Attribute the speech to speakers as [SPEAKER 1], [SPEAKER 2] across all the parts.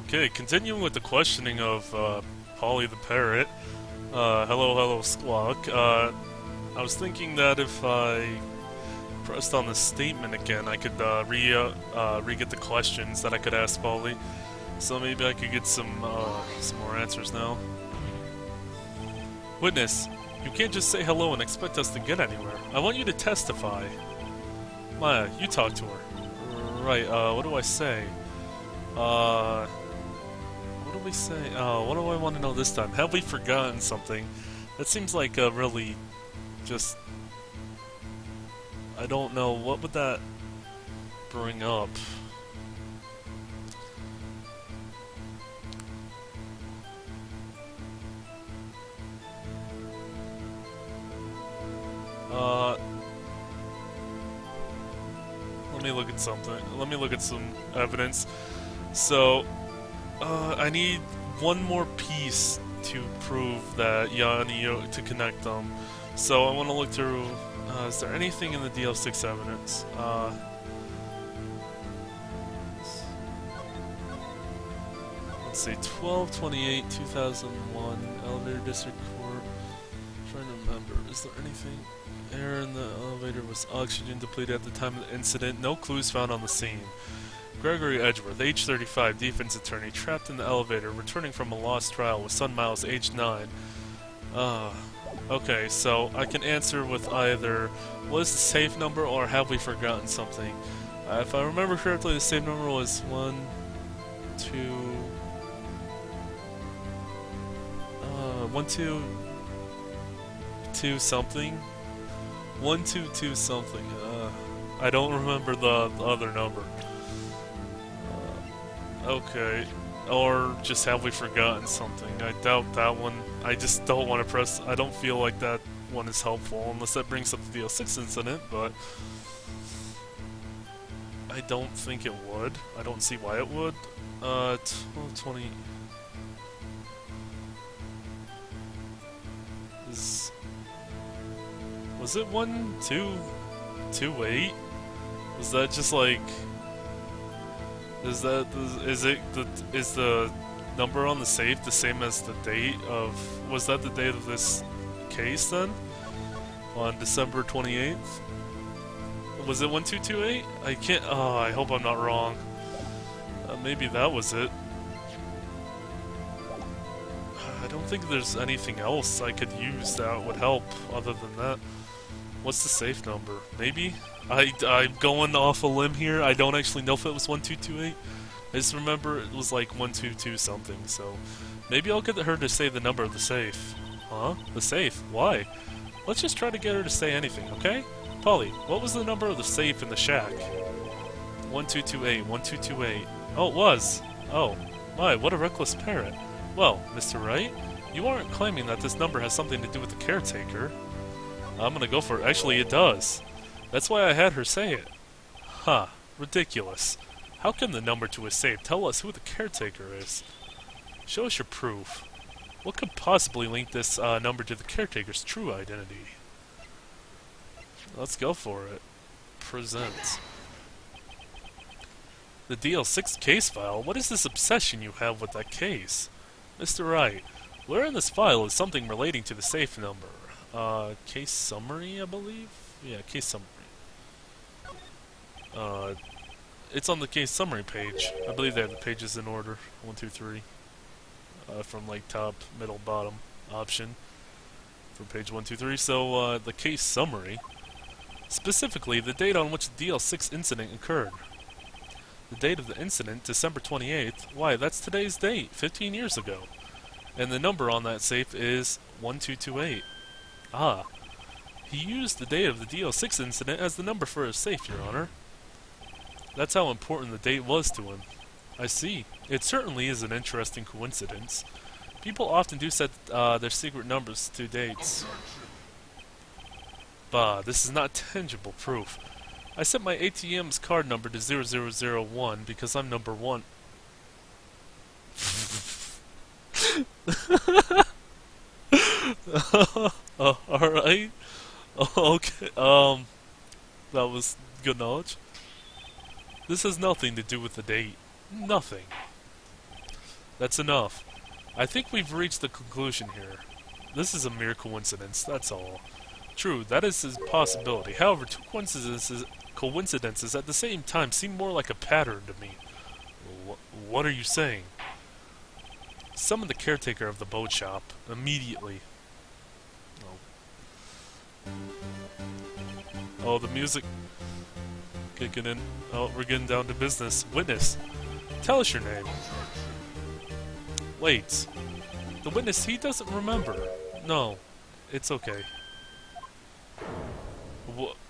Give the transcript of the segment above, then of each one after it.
[SPEAKER 1] Okay, continuing with the questioning of Polly the parrot. Hello, hello, Squawk. I was thinking that if I pressed on the statement again, I could re-get the questions that I could ask Polly. So maybe I could get some more answers now. Witness, you can't just say hello and expect us to get anywhere. I want you to testify. Maya, you talk to her. Right. What do I say? What do we say? What do I want to know this time? Have we forgotten something? That seems like a really just... I don't know. What would that bring up? Let me look at something. Let me look at some evidence. So, I need one more piece to prove that Yanni to connect them. So I want to look through. Is there anything in the DL6 evidence? Let's see. 12/28/2001 Elevator District Court. Trying to remember. Is there anything? Air in the elevator was oxygen depleted at the time of the incident. No clues found on the scene. Gregory Edgeworth, age 35, defense attorney, trapped in the elevator, returning from a lost trial with son Miles, age 9. Okay, so I can answer with either what is the safe number or have we forgotten something. If I remember correctly, the safe number was 1, 2, 1, 2, 2 something. 1, 2, 2 something. I don't remember the other number. Okay. Or just have we forgotten something? I doubt that one. I just don't want to press. I don't feel like that one is helpful unless that brings up the DL6 incident, but I don't think it would. I don't see why it would. 12/20 is. Was it 1, 2, 2, 8? Was that just like? Is the number on the safe the same as the date of? Was that the date of this case then? On December 28th? Was it 1228? I can't. Oh, I hope I'm not wrong. Maybe that was it. I don't think there's anything else I could use that would help other than that. What's the safe number? Maybe? I'm going off a limb here. I don't actually know if it was 1228. I just remember it was like 122 something, so maybe I'll get her to say the number of the safe. Huh? The safe? Why? Let's just try to get her to say anything, okay? Polly, what was the number of the safe in the shack? 1228, 1228. Oh, it was. Oh, my, what a reckless parrot. Well, Mr. Wright, you aren't claiming that this number has something to do with the caretaker. I'm gonna go for it. Actually, it does. That's why I had her say it. Huh. Ridiculous. How can the number to his safe tell us who the caretaker is? Show us your proof. What could possibly link this number to the caretaker's true identity? Let's go for it. Present. The DL6 case file? What is this obsession you have with that case? Mr. Wright, where in this file is something relating to the safe number? Case summary, I believe? Yeah, case summary. It's on the case summary page. I believe they have the pages in order. 1, 2, 3. From like top, middle, bottom option. From page 1, 2, 3. So, the case summary. Specifically, the date on which the DL6 incident occurred. The date of the incident, December 28th. Why, that's today's date, 15 years ago. And the number on that safe is 1228. Ah, he used the date of the DL6 incident as the number for his safe, Your Honor. That's how important the date was to him. I see. It certainly is an interesting coincidence. People often do set their secret numbers to dates. Bah, this is not tangible proof. I set my ATM's card number to 0001 because I'm number 1. Alright. Okay, that was good knowledge. This has nothing to do with the date. Nothing. That's enough. I think we've reached the conclusion here. This is a mere coincidence, that's all. True, that is a possibility. However, two coincidences at the same time seem more like a pattern to me. What are you saying? Summon the caretaker of the boat shop immediately. Oh, the music kicking in. Oh, we're getting down to business. Witness, tell us your name. Wait. The witness, he doesn't remember. No, it's okay.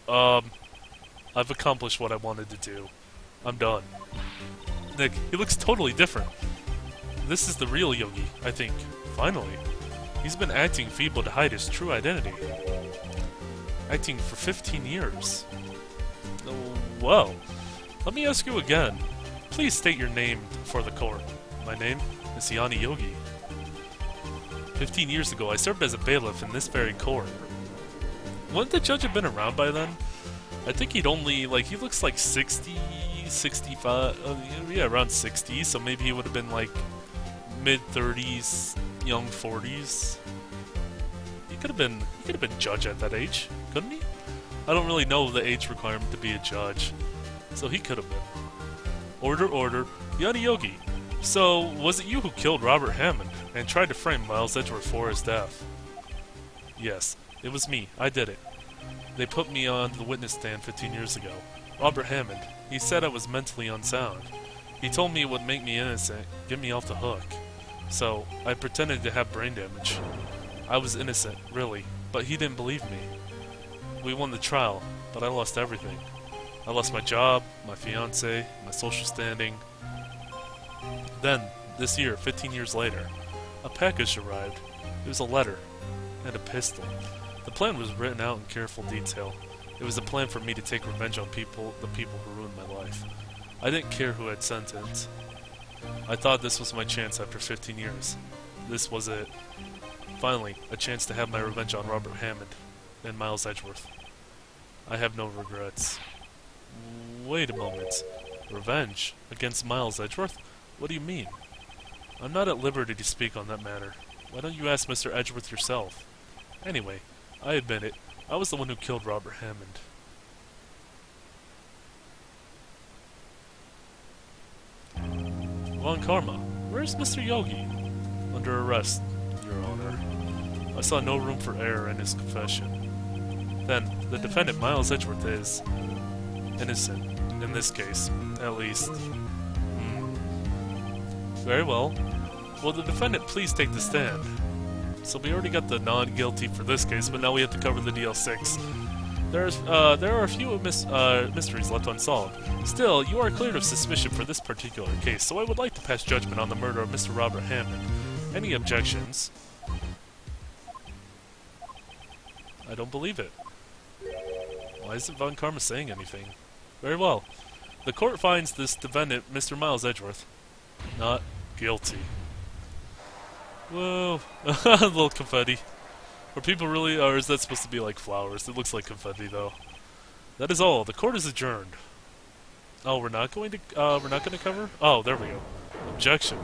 [SPEAKER 1] I've accomplished what I wanted to do. I'm done. Nick, he looks totally different. This is the real Yogi, I think. Finally. He's been acting feeble to hide his true identity. Acting for 15 years. Well, let me ask you again. Please state your name for the court. My name is Yanni Yogi. 15 years ago, I served as a bailiff in this very court. Wouldn't the judge have been around by then? I think he'd only, he looks like 60, 65, yeah, around 60, so maybe he would have been like mid-30s, young 40s. He could have been judge at that age, couldn't he? I don't really know the age requirement to be a judge, so he could have been. Order, order. Yanni Yogi. So, was it you who killed Robert Hammond and tried to frame Miles Edgeworth for his death? Yes, it was me. I did it. They put me on the witness stand 15 years ago. Robert Hammond. He said I was mentally unsound. He told me it would make me innocent, get me off the hook. So, I pretended to have brain damage. I was innocent, really, but he didn't believe me. We won the trial, but I lost everything. I lost my job, my fiancé, my social standing. Then, this year, 15 years later, a package arrived. It was a letter and a pistol. The plan was written out in careful detail. It was a plan for me to take revenge on the people who ruined my life. I didn't care who had sent it. I thought this was my chance after 15 years. This was it. Finally, a chance to have my revenge on Robert Hammond and Miles Edgeworth. I have no regrets. Wait a moment. Revenge? Against Miles Edgeworth? What do you mean? I'm not at liberty to speak on that matter. Why don't you ask Mr. Edgeworth yourself? Anyway, I admit it. I was the one who killed Robert Hammond. Von Karma, where's Mr. Yogi? Under arrest, Your Honor. I saw no room for error in his confession. Then, the defendant, Miles Edgeworth, is innocent. In this case, at least. Very well. Will the defendant please take the stand? So we already got the non-guilty for this case, but now we have to cover the DL6. There are a few mysteries left unsolved. Still, you are cleared of suspicion for this particular case, so I would like to pass judgment on the murder of Mr. Robert Hammond. Any objections? I don't believe it. Why isn't Von Karma saying anything? Very well. The court finds this defendant, Mr. Miles Edgeworth, not guilty. Whoa. A little confetti. Are people really, or is that supposed to be like flowers? It looks like confetti though. That is all. The court is adjourned. Oh, we're not going to cover? Oh, there we go. Objection.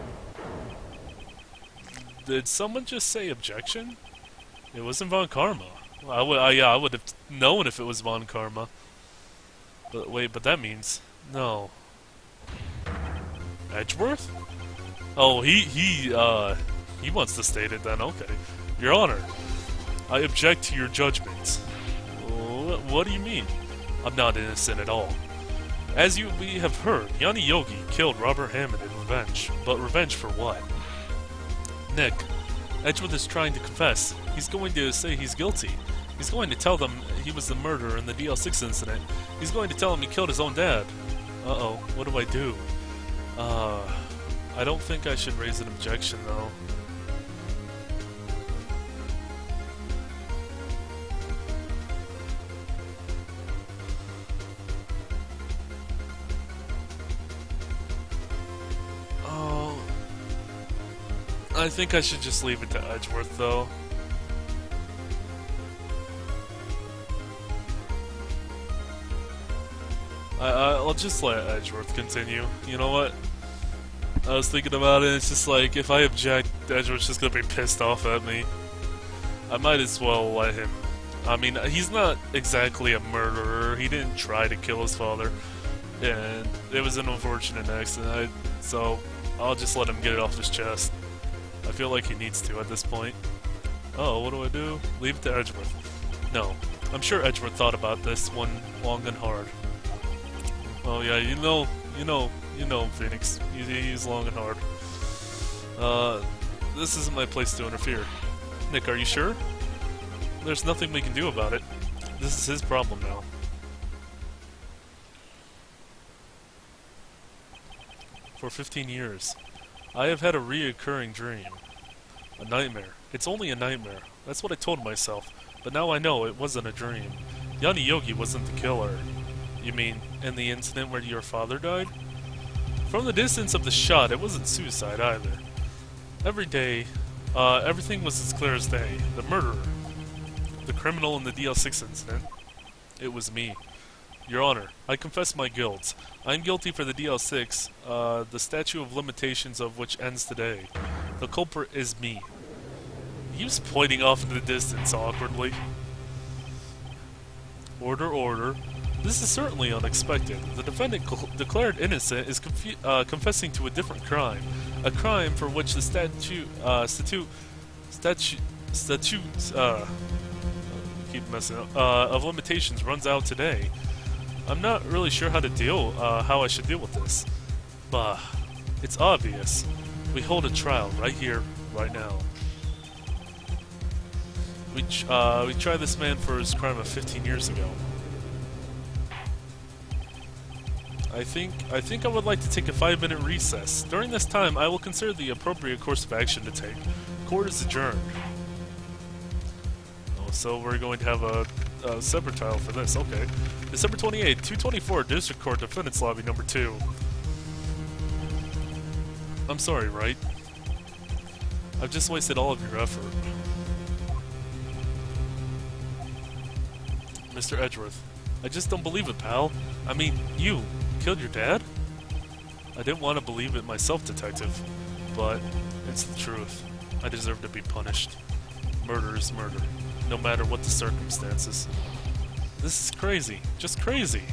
[SPEAKER 1] Did someone just say objection? It wasn't Von Karma. I would have known if it was Von Karma. But wait, but that means no. Edgeworth? Oh, he wants to state it then. Okay, Your Honor, I object to your judgment. What do you mean? I'm not innocent at all. As we have heard, Yanni Yogi killed Robert Hammond in revenge. But revenge for what? Nick, Edgeworth is trying to confess. He's going to say he's guilty. He's going to tell them he was the murderer in the DL6 incident. He's going to tell them he killed his own dad. Uh-oh, what do I do? I don't think I should raise an objection, though. Oh, I think I should just leave it to Edgeworth, though. I'll just let Edgeworth continue. You know what? I was thinking about it, it's just like, if I object, Edward's just gonna be pissed off at me. I might as well let him. I mean, he's not exactly a murderer, he didn't try to kill his father, and it was an unfortunate accident, so I'll just let him get it off his chest. I feel like he needs to at this point. Oh, what do I do? Leave it to Edgeworth. No, I'm sure Edgeworth thought about this one long and hard. Oh yeah, you know, Phoenix. He's long and hard. This isn't my place to interfere. Nick, are you sure? There's nothing we can do about it. This is his problem now. For 15 years, I have had a reoccurring dream. A nightmare. It's only a nightmare. That's what I told myself. But now I know it wasn't a dream. Yanni Yogi wasn't the killer. You mean, in the incident where your father died? From the distance of the shot, it wasn't suicide either. Every day, everything was as clear as day. The murderer. The criminal in the DL6 incident. It was me. Your Honor, I confess my guilt. I am guilty for the DL6, the statute of limitations of which ends today. The culprit is me. He was pointing off into the distance awkwardly. Order, order. This is certainly unexpected. The defendant declared innocent is confessing to a different crime. A crime for which the of limitations runs out today. I'm not really sure how I should deal with this. Bah, it's obvious. We hold a trial right here, right now. We tried this man for his crime of 15 years ago. I think I would like to take a 5-minute recess. During this time, I will consider the appropriate course of action to take. Court is adjourned. Oh, so we're going to have a separate trial for this. Okay. December 28, 224, District Court, Defendant's Lobby, number 2. I'm sorry, Wright. I've just wasted all of your effort. Mr. Edgeworth, I just don't believe it, pal. I mean, you killed your dad? I didn't want to believe it myself, Detective, but it's the truth. I deserve to be punished. Murder is murder, no matter what the circumstances. This is crazy. Just crazy.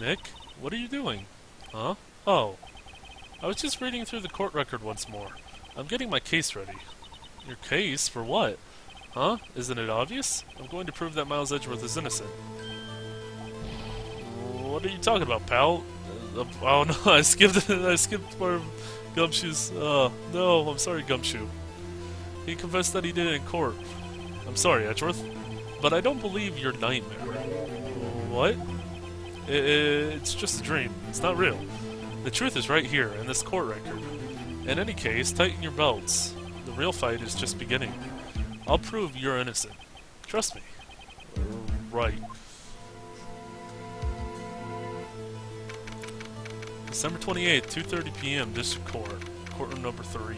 [SPEAKER 1] Nick, what are you doing? Huh? Oh. I was just reading through the court record once more. I'm getting my case ready. Your case? For what? Huh? Isn't it obvious? I'm going to prove that Miles Edgeworth is innocent. What are you talking about, pal? Oh no, I skipped part of Gumshoe's. No, I'm sorry, Gumshoe. He confessed that he did it in court. I'm sorry, Edgeworth, but I don't believe your nightmare. What? It's just a dream. It's not real. The truth is right here, in this court record. In any case, tighten your belts. The real fight is just beginning. I'll prove you're innocent. Trust me. Right. December 28th, 2:30 p.m., District Court, courtroom number 3.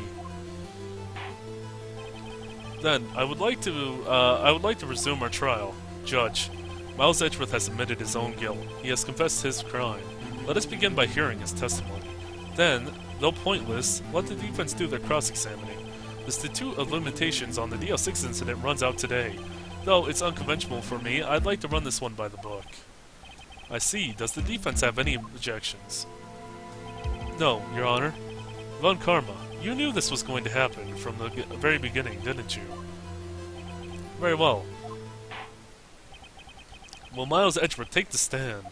[SPEAKER 1] Then, I would like to resume our trial. Judge, Miles Edgeworth has admitted his own guilt. He has confessed his crime. Let us begin by hearing his testimony. Then, though pointless, let the defense do their cross-examining. The statute of limitations on the DL6 incident runs out today. Though it's unconventional for me, I'd like to run this one by the book. I see. Does the defense have any objections? No, Your Honor. Von Karma, you knew this was going to happen from the very beginning, didn't you? Very well. Will Miles Edgeworth take the stand?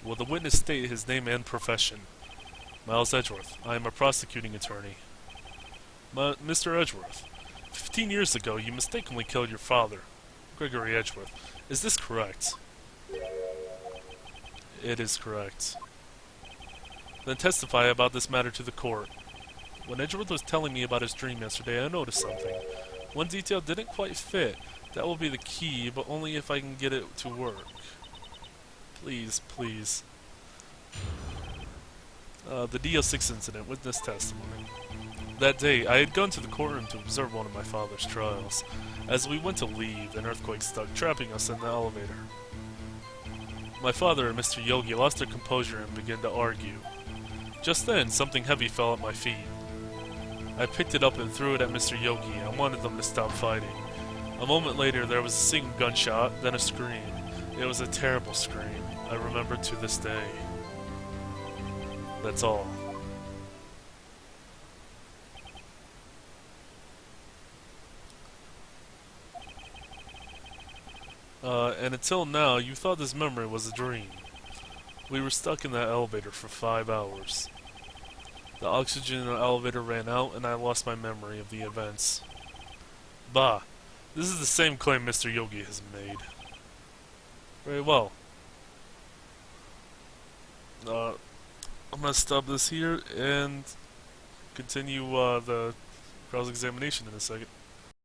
[SPEAKER 1] Will the witness state his name and profession? Miles Edgeworth, I am a prosecuting attorney. Mr. Edgeworth, 15 years ago you mistakenly killed your father, Gregory Edgeworth. Is this correct? It is correct. Then testify about this matter to the court. When Edgeworth was telling me about his dream yesterday, I noticed something. One detail didn't quite fit. That will be the key, but only if I can get it to work. Please, please. The DL6 incident, witness testimony. That day, I had gone to the courtroom to observe one of my father's trials. As we went to leave, an earthquake stuck, trapping us in the elevator. My father and Mr. Yogi lost their composure and began to argue. Just then, something heavy fell at my feet. I picked it up and threw it at Mr. Yogi and wanted them to stop fighting. A moment later, there was a single gunshot, then a scream. It was a terrible scream. I remember to this day. That's all. And until now, you thought this memory was a dream. We were stuck in that elevator for 5 hours. The oxygen in the elevator ran out, and I lost my memory of the events. Bah! This is the same claim Mr. Yogi has made. Very well. I'm gonna stop this here and continue the cross-examination in a second.